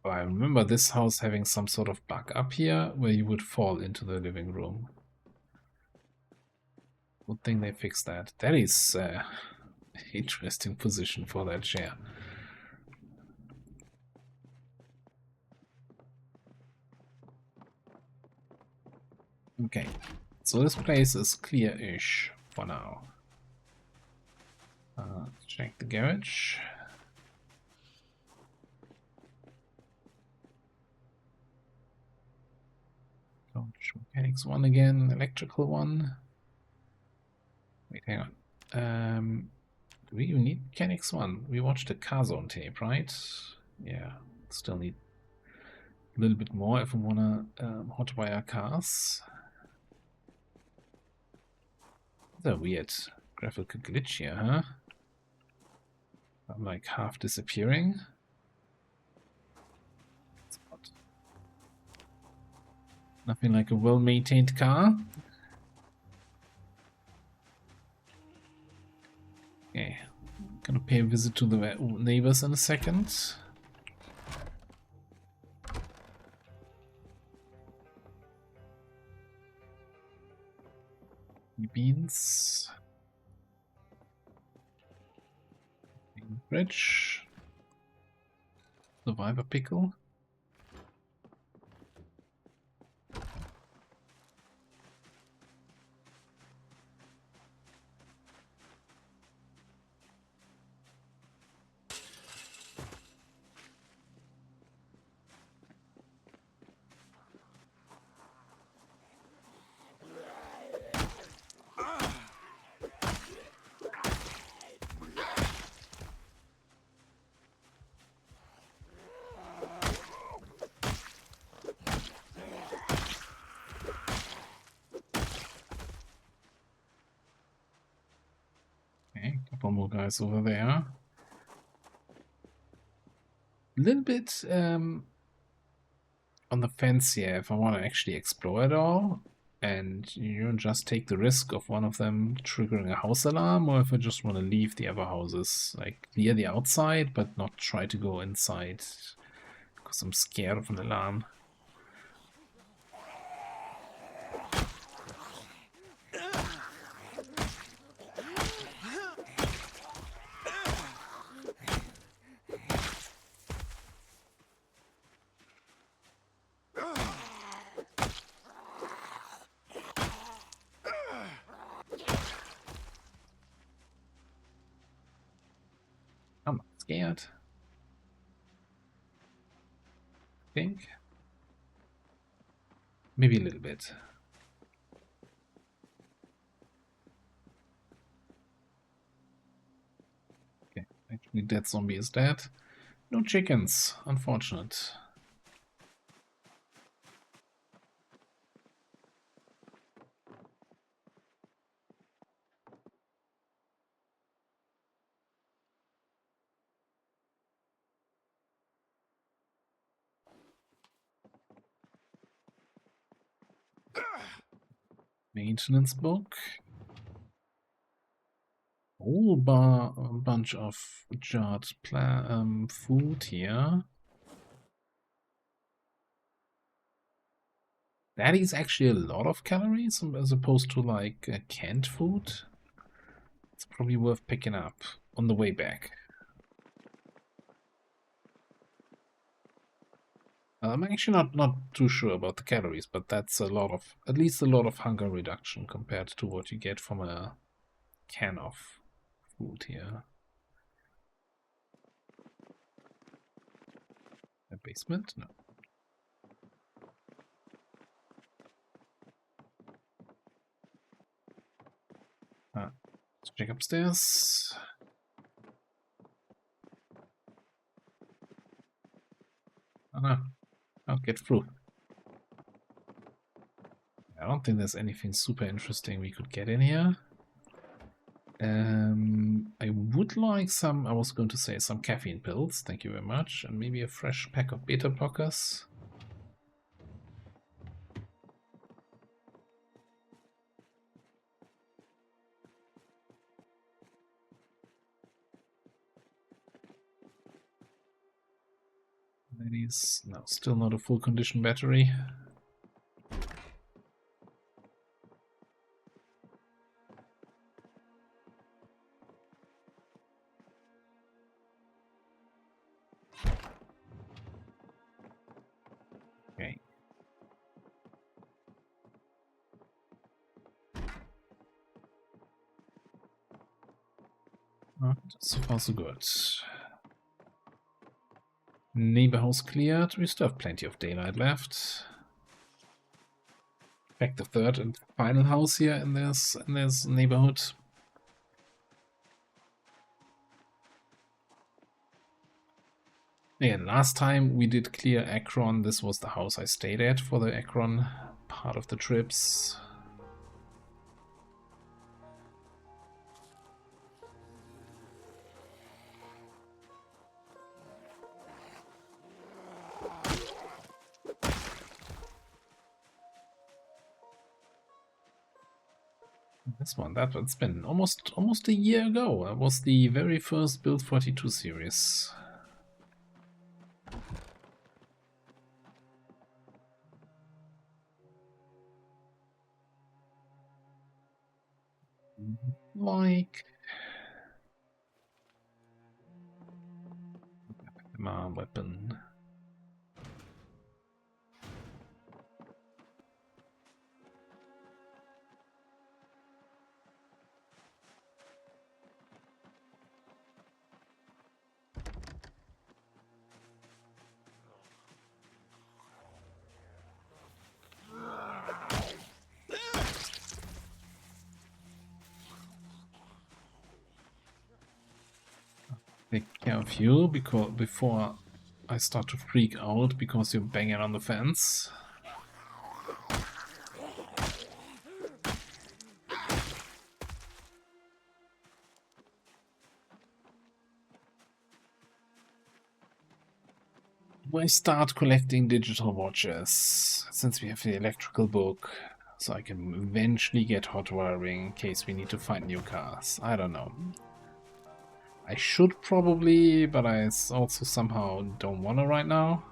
But I remember this house having some sort of bug up here where you would fall into the living room. Good thing they fixed that. That is interesting position for that chair. Okay, so this place is clear-ish for now. Check the garage. Mechanics 1 again, electrical 1. Wait, hang on. Do we even need mechanics 1? We watched the car zone tape, right? Yeah, still need a little bit more if we want to hotwire cars. That's a weird graphical glitch here, huh? I'm like half disappearing. Nothing like a well-maintained car. Okay, gonna pay a visit to the neighbors in a second. Beans. Bridge. Survivor pickle. Okay, couple more guys over there. A little bit on the fence here if I want to actually explore it all, and you just take the risk of one of them triggering a house alarm, or if I just want to leave the other houses, like clear the outside but not try to go inside because I'm scared of an alarm. I'm not scared. I think. Maybe a little bit. Okay, actually that zombie is dead. No chickens, unfortunate. Maintenance book. Whole bunch of jarred food here. That is actually a lot of calories as opposed to like canned food. It's probably worth picking up on the way back. I'm actually not too sure about the calories, but that's a lot of, at least a lot of hunger reduction compared to what you get from a can of food here. A basement? No. Let's check upstairs. Oh no, I'll get through. I don't think there's anything super interesting we could get in here. I would like some, I was going to say some caffeine pills, thank you very much, and maybe a fresh pack of beta blockers. That is, no, still not a full condition battery. Okay. So far so good. Neighbor house cleared. We still have plenty of daylight left. In fact, the third and final house here in this neighborhood. Again, last time we did clear Akron. This was the house I stayed at for the Akron part of the trips. This one, that's been almost a year ago. That was the very first Build 42 series. Like my weapon. Take care of you because before I start to freak out because you're banging on the fence. I start collecting digital watches since we have the electrical book, so I can eventually get hot wiring in case we need to find new cars. I don't know. I should probably, but I also somehow don't want to right now.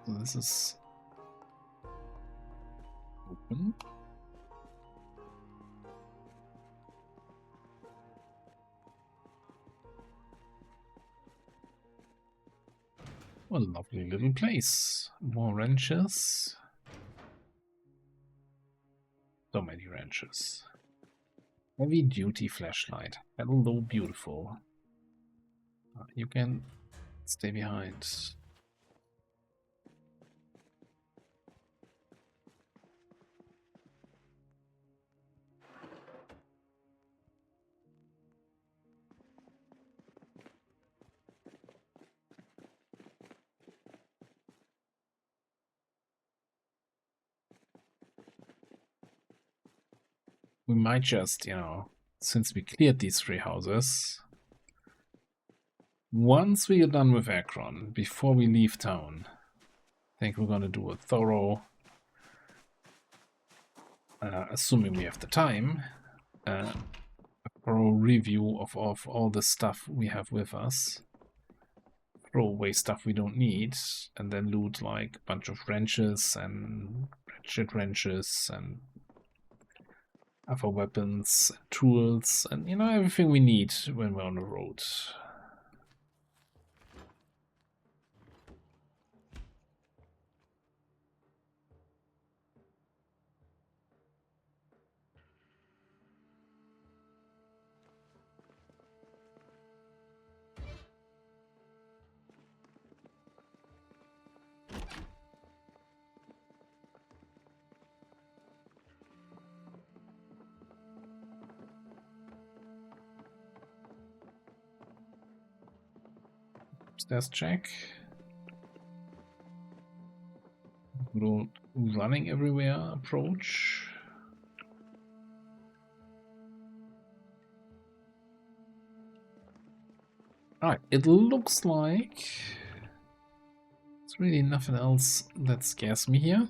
So this is open. What a lovely little place. More wrenches. So many wrenches. Heavy duty flashlight. Hello, beautiful. You can stay behind. We might just, you know, since we cleared these 3 houses, once we are done with Akron, before we leave town, I think we're going to do a thorough, assuming we have the time, a thorough review of all the stuff we have with us. Throw away stuff we don't need, and then loot like a bunch of wrenches and ratchet wrenches and other weapons, tools, and you know, everything we need when we're on the road. Stairs check. Running everywhere approach. Alright, it looks like there's really nothing else that scares me here.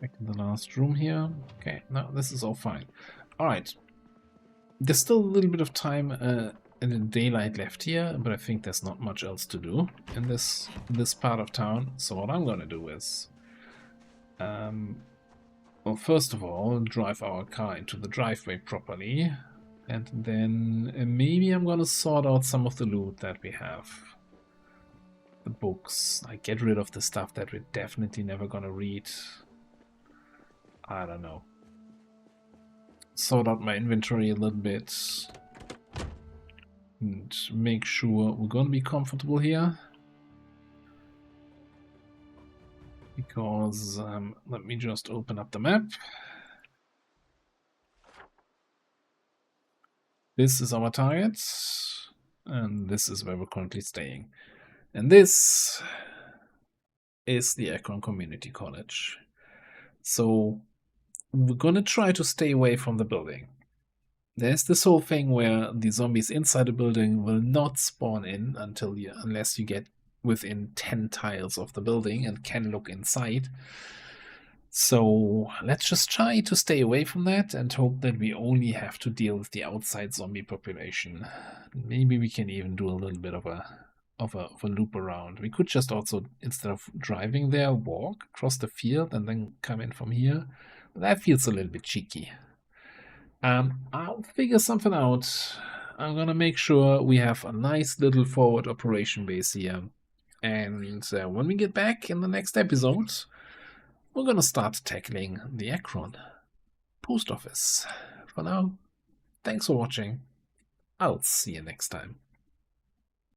Back in the last room here. Okay, no, this is all fine. Alright. There's still a little bit of time in the daylight left here, but I think there's not much else to do in this part of town. So what I'm gonna do is Well, first of all, drive our car into the driveway properly. And then maybe I'm gonna sort out some of the loot that we have. The books. I get rid of the stuff that we're definitely never gonna read. I don't know. Sort out my inventory a little bit. And make sure we're gonna be comfortable here. Because, let me just open up the map. This is our target. And this is where we're currently staying. And this is the Akron Community College. So we're gonna try to stay away from the building. There's this whole thing where the zombies inside the building will not spawn in unless you get within 10 tiles of the building and can look inside. So let's just try to stay away from that and hope that we only have to deal with the outside zombie population. Maybe we can even do a little bit of a loop around. We could just also, instead of driving there, walk across the field and then come in from here. But that feels a little bit cheeky. I'll figure something out. I'm gonna make sure we have a nice little forward operation base here. And when we get back in the next episode, we're gonna start tackling the Akron post office. For now, thanks for watching. I'll see you next time.